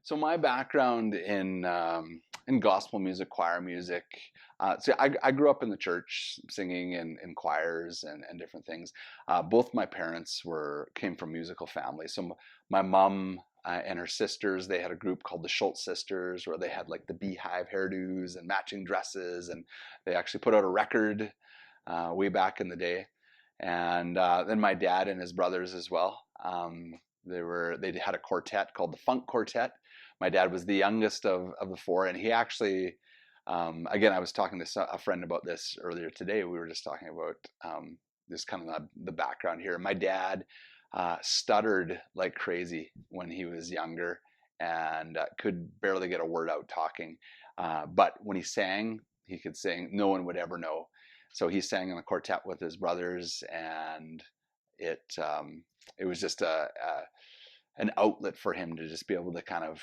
So my background in gospel music, choir music. I grew up in the church, singing in choirs and different things. Both my parents were came from musical families. So my mom and her sisters, they had a group called the Schultz Sisters, where they had like the beehive hairdos and matching dresses, and they actually put out a record way back in the day. And then my dad and his brothers as well. They had a quartet called the Funk Quartet. My dad was the youngest of the four, and he actually, again, I was talking to a friend about this earlier today. We were just talking about this kind of the background here. My dad stuttered like crazy when he was younger and could barely get a word out talking. But when he sang, he could sing. No one would ever know. So he sang in the quartet with his brothers, and it was just an outlet for him to just be able to kind of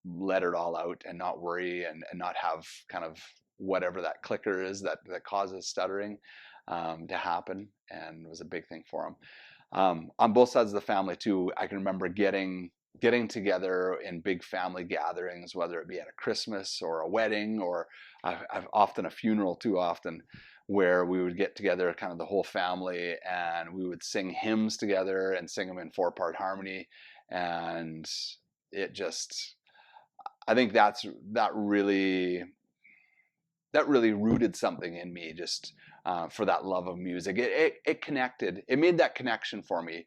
let it all out and not worry and not have kind of whatever that clicker is that causes stuttering to happen, and it was a big thing for him. On both sides of the family too, I can remember getting together in big family gatherings, whether it be at a Christmas or a wedding or often a funeral too often, where we would get together kind of the whole family and we would sing hymns together and sing them in four-part harmony. And it just, I think that really rooted something in me, just for that love of music. It connected. It made that connection for me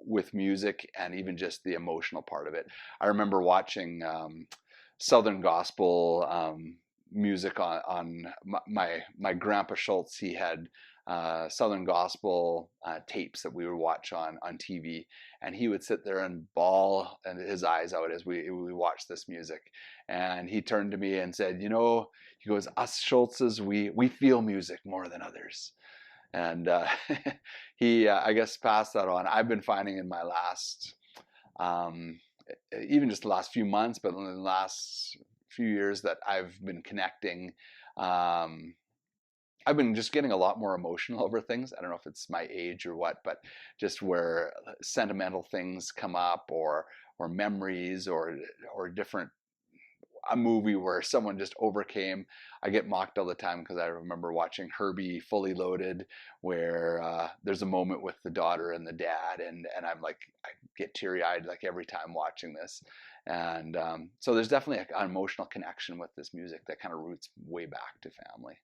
with music and even just the emotional part of it. I remember watching Southern gospel music on my grandpa Schultz. He had Southern gospel tapes that we would watch on TV, and he would sit there and bawl and his eyes out as we watched this music. And he turned to me and said, "You know," he goes, "us Schultzes, we feel music more than others." And he, I guess, passed that on. I've been finding in my last, um, even just the last few months, but in the last few years, that I've been connecting. Um, I've been just getting a lot more emotional over things. I don't know if it's my age or what, but just where sentimental things come up, or memories, or different, a movie where someone just overcame. I get mocked all the time because I remember watching Herbie Fully Loaded, where there's a moment with the daughter and the dad, and I'm like, I get teary eyed like every time watching this. And so there's definitely an emotional connection with this music that kind of roots way back to family.